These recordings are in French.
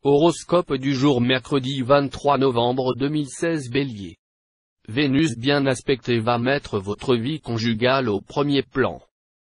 Horoscope du jour mercredi 23 novembre 2016 Bélier. Vénus bien aspectée va mettre votre vie conjugale au premier plan.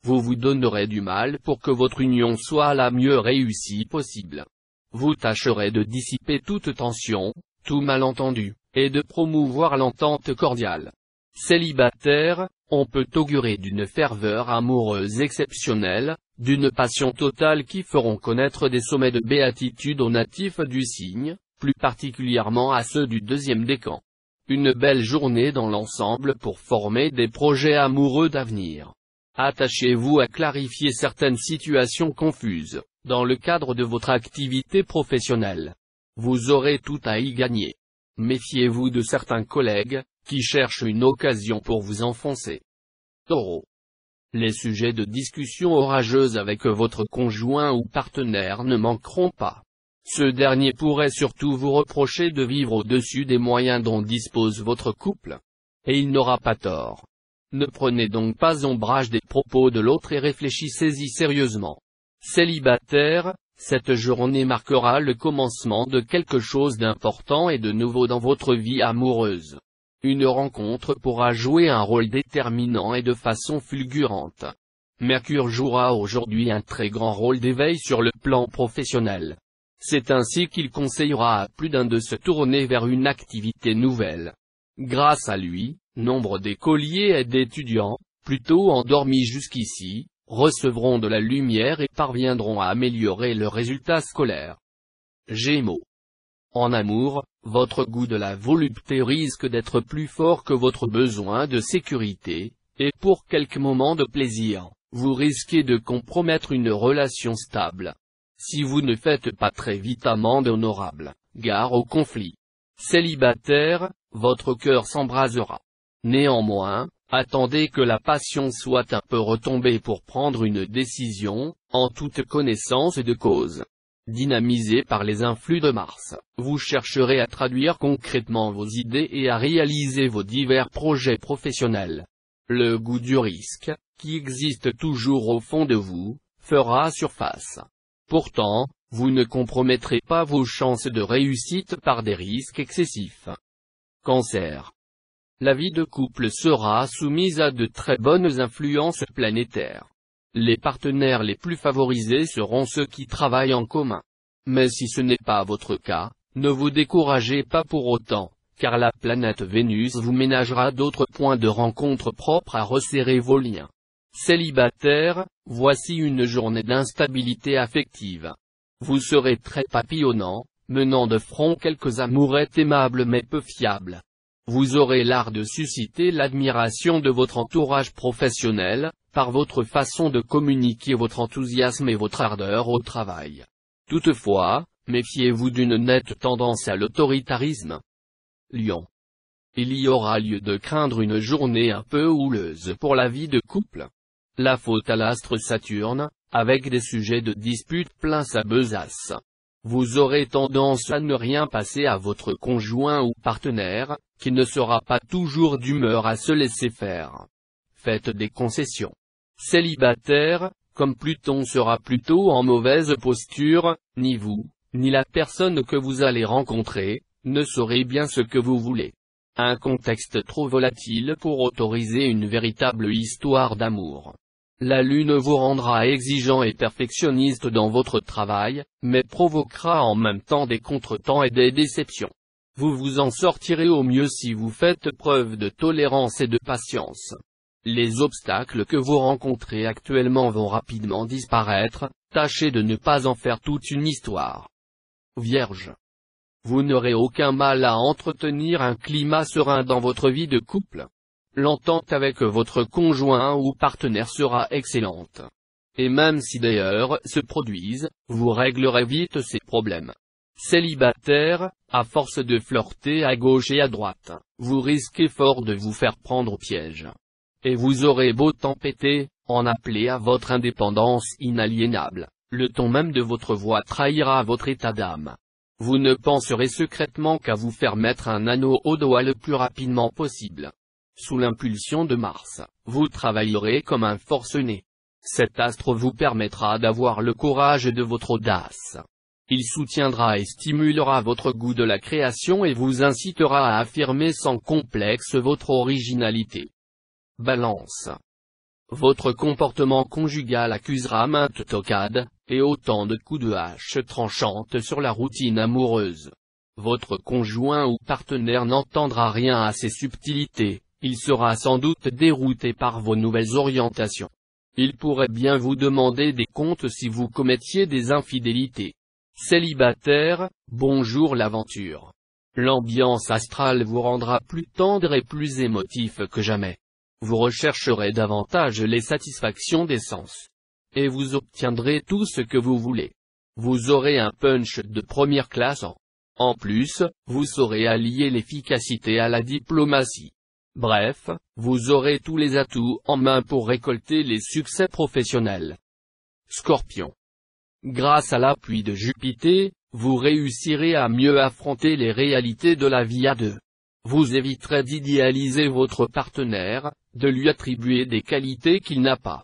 Vous vous donnerez du mal pour que votre union soit la mieux réussie possible. Vous tâcherez de dissiper toute tension, tout malentendu, et de promouvoir l'entente cordiale. Célibataire, on peut augurer d'une ferveur amoureuse exceptionnelle, d'une passion totale qui feront connaître des sommets de béatitude aux natifs du signe, plus particulièrement à ceux du deuxième décan. Une belle journée dans l'ensemble pour former des projets amoureux d'avenir. Attachez-vous à clarifier certaines situations confuses, dans le cadre de votre activité professionnelle. Vous aurez tout à y gagner. Méfiez-vous de certains collègues, qui cherchent une occasion pour vous enfoncer. Taureau. Les sujets de discussion orageuse avec votre conjoint ou partenaire ne manqueront pas. Ce dernier pourrait surtout vous reprocher de vivre au-dessus des moyens dont dispose votre couple. Et il n'aura pas tort. Ne prenez donc pas ombrage des propos de l'autre et réfléchissez-y sérieusement. Célibataire, cette journée marquera le commencement de quelque chose d'important et de nouveau dans votre vie amoureuse. Une rencontre pourra jouer un rôle déterminant et de façon fulgurante. Mercure jouera aujourd'hui un très grand rôle d'éveil sur le plan professionnel. C'est ainsi qu'il conseillera à plus d'un de se tourner vers une activité nouvelle. Grâce à lui, nombre d'écoliers et d'étudiants, plutôt endormis jusqu'ici, recevront de la lumière et parviendront à améliorer leurs résultats scolaires. Gémeaux. En amour, votre goût de la volupté risque d'être plus fort que votre besoin de sécurité, et pour quelques moments de plaisir, vous risquez de compromettre une relation stable. Si vous ne faites pas très vite amende honorable, gare au conflit. Célibataire, votre cœur s'embrasera. Néanmoins, attendez que la passion soit un peu retombée pour prendre une décision, en toute connaissance de cause. Dynamisé par les influx de Mars, vous chercherez à traduire concrètement vos idées et à réaliser vos divers projets professionnels. Le goût du risque, qui existe toujours au fond de vous, fera surface. Pourtant, vous ne compromettrez pas vos chances de réussite par des risques excessifs. Cancer. La vie de couple sera soumise à de très bonnes influences planétaires. Les partenaires les plus favorisés seront ceux qui travaillent en commun. Mais si ce n'est pas votre cas, ne vous découragez pas pour autant, car la planète Vénus vous ménagera d'autres points de rencontre propres à resserrer vos liens. Célibataire, voici une journée d'instabilité affective. Vous serez très papillonnant, menant de front quelques amourettes aimables mais peu fiables. Vous aurez l'art de susciter l'admiration de votre entourage professionnel, par votre façon de communiquer votre enthousiasme et votre ardeur au travail. Toutefois, méfiez-vous d'une nette tendance à l'autoritarisme. Lion. Il y aura lieu de craindre une journée un peu houleuse pour la vie de couple. La faute à l'astre Saturne, avec des sujets de dispute plein sa besace. Vous aurez tendance à ne rien passer à votre conjoint ou partenaire, qui ne sera pas toujours d'humeur à se laisser faire. Faites des concessions. Célibataire, comme Pluton sera plutôt en mauvaise posture, ni vous, ni la personne que vous allez rencontrer, ne saurez bien ce que vous voulez. Un contexte trop volatile pour autoriser une véritable histoire d'amour. La Lune vous rendra exigeant et perfectionniste dans votre travail, mais provoquera en même temps des contretemps et des déceptions. Vous vous en sortirez au mieux si vous faites preuve de tolérance et de patience. Les obstacles que vous rencontrez actuellement vont rapidement disparaître, tâchez de ne pas en faire toute une histoire. Vierge. Vous n'aurez aucun mal à entretenir un climat serein dans votre vie de couple. L'entente avec votre conjoint ou partenaire sera excellente. Et même si des heurts se produisent, vous réglerez vite ces problèmes. Célibataire, à force de flirter à gauche et à droite, vous risquez fort de vous faire prendre au piège. Et vous aurez beau tempêter, en appeler à votre indépendance inaliénable, le ton même de votre voix trahira votre état d'âme. Vous ne penserez secrètement qu'à vous faire mettre un anneau au doigt le plus rapidement possible. Sous l'impulsion de Mars, vous travaillerez comme un forcené. Cet astre vous permettra d'avoir le courage de votre audace. Il soutiendra et stimulera votre goût de la création et vous incitera à affirmer sans complexe votre originalité. Balance. Votre comportement conjugal accusera maintes toquades, et autant de coups de hache tranchantes sur la routine amoureuse. Votre conjoint ou partenaire n'entendra rien à ces subtilités, il sera sans doute dérouté par vos nouvelles orientations. Il pourrait bien vous demander des comptes si vous commettiez des infidélités. Célibataire, bonjour l'aventure. L'ambiance astrale vous rendra plus tendre et plus émotif que jamais. Vous rechercherez davantage les satisfactions des sens. Et vous obtiendrez tout ce que vous voulez. Vous aurez un punch de première classe en plus, vous saurez allier l'efficacité à la diplomatie. Bref, vous aurez tous les atouts en main pour récolter les succès professionnels. Scorpion. Grâce à l'appui de Jupiter, vous réussirez à mieux affronter les réalités de la vie à deux. Vous éviterez d'idéaliser votre partenaire, de lui attribuer des qualités qu'il n'a pas.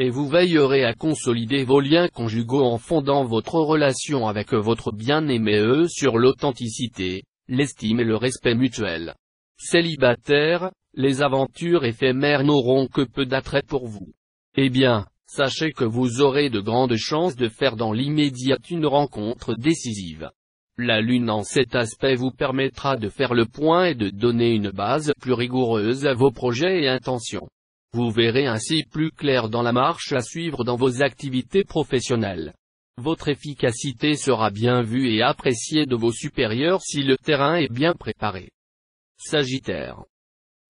Et vous veillerez à consolider vos liens conjugaux en fondant votre relation avec votre bien-aimé sur l'authenticité, l'estime et le respect mutuel. Célibataire, les aventures éphémères n'auront que peu d'attrait pour vous. Eh bien, sachez que vous aurez de grandes chances de faire dans l'immédiat une rencontre décisive. La Lune en cet aspect vous permettra de faire le point et de donner une base plus rigoureuse à vos projets et intentions. Vous verrez ainsi plus clair dans la marche à suivre dans vos activités professionnelles. Votre efficacité sera bien vue et appréciée de vos supérieurs si le terrain est bien préparé. Sagittaire.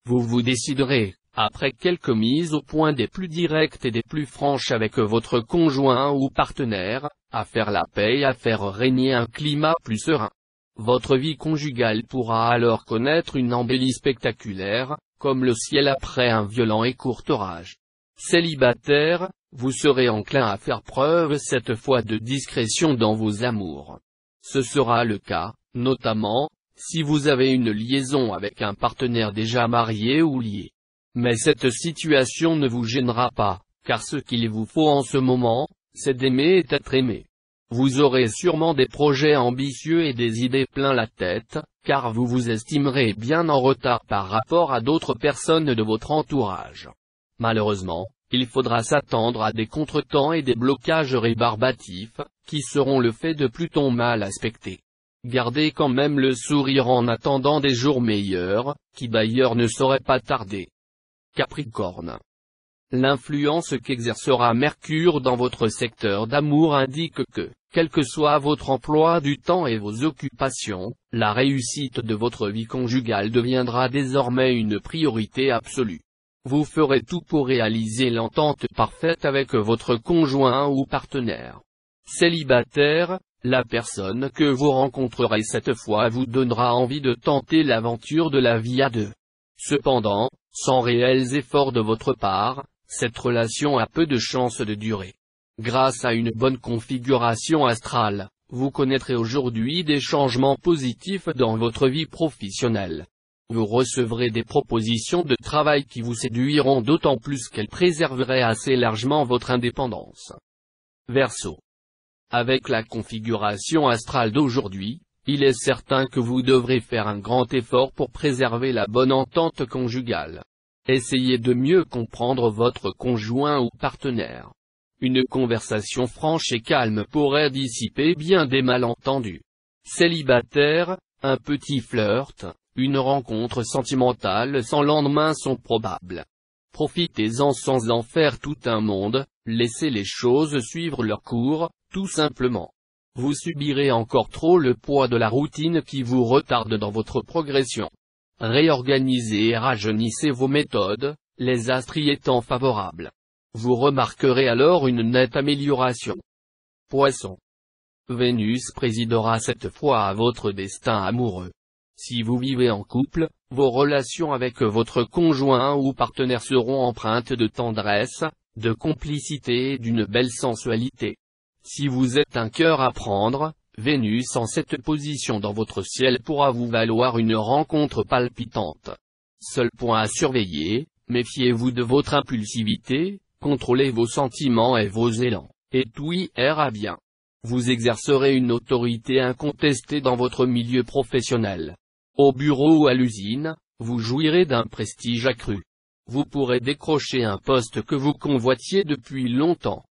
Vous vous déciderez, après quelques mises au point des plus directes et des plus franches avec votre conjoint ou partenaire, à faire la paix et à faire régner un climat plus serein. Votre vie conjugale pourra alors connaître une embellie spectaculaire, comme le ciel après un violent et court orage. Célibataire, vous serez enclin à faire preuve cette fois de discrétion dans vos amours. Ce sera le cas, notamment, si vous avez une liaison avec un partenaire déjà marié ou lié. Mais cette situation ne vous gênera pas, car ce qu'il vous faut en ce moment, c'est d'aimer et d'être aimé. Vous aurez sûrement des projets ambitieux et des idées plein la tête, car vous vous estimerez bien en retard par rapport à d'autres personnes de votre entourage. Malheureusement, il faudra s'attendre à des contretemps et des blocages rébarbatifs, qui seront le fait de Pluton mal aspecté. Gardez quand même le sourire en attendant des jours meilleurs, qui d'ailleurs ne sauraient pas tarder. Capricorne. L'influence qu'exercera Mercure dans votre secteur d'amour indique que, quel que soit votre emploi du temps et vos occupations, la réussite de votre vie conjugale deviendra désormais une priorité absolue. Vous ferez tout pour réaliser l'entente parfaite avec votre conjoint ou partenaire. Célibataire, la personne que vous rencontrerez cette fois vous donnera envie de tenter l'aventure de la vie à deux. Cependant, sans réels efforts de votre part, cette relation a peu de chances de durer. Grâce à une bonne configuration astrale, vous connaîtrez aujourd'hui des changements positifs dans votre vie professionnelle. Vous recevrez des propositions de travail qui vous séduiront d'autant plus qu'elles préserveraient assez largement votre indépendance. Verseau. Avec la configuration astrale d'aujourd'hui, il est certain que vous devrez faire un grand effort pour préserver la bonne entente conjugale. Essayez de mieux comprendre votre conjoint ou partenaire. Une conversation franche et calme pourrait dissiper bien des malentendus. Célibataire, un petit flirt, une rencontre sentimentale sans lendemain sont probables. Profitez-en sans en faire tout un monde, laissez les choses suivre leur cours, tout simplement. Vous subirez encore trop le poids de la routine qui vous retarde dans votre progression. Réorganisez et rajeunissez vos méthodes, les astres y étant favorables. Vous remarquerez alors une nette amélioration. Poisson. Vénus présidera cette fois à votre destin amoureux. Si vous vivez en couple, vos relations avec votre conjoint ou partenaire seront empreintes de tendresse, de complicité et d'une belle sensualité. Si vous êtes un cœur à prendre, Vénus en cette position dans votre ciel pourra vous valoir une rencontre palpitante. Seul point à surveiller, méfiez-vous de votre impulsivité, contrôlez vos sentiments et vos élans, et tout ira bien. Vous exercerez une autorité incontestée dans votre milieu professionnel. Au bureau ou à l'usine, vous jouirez d'un prestige accru. Vous pourrez décrocher un poste que vous convoitiez depuis longtemps.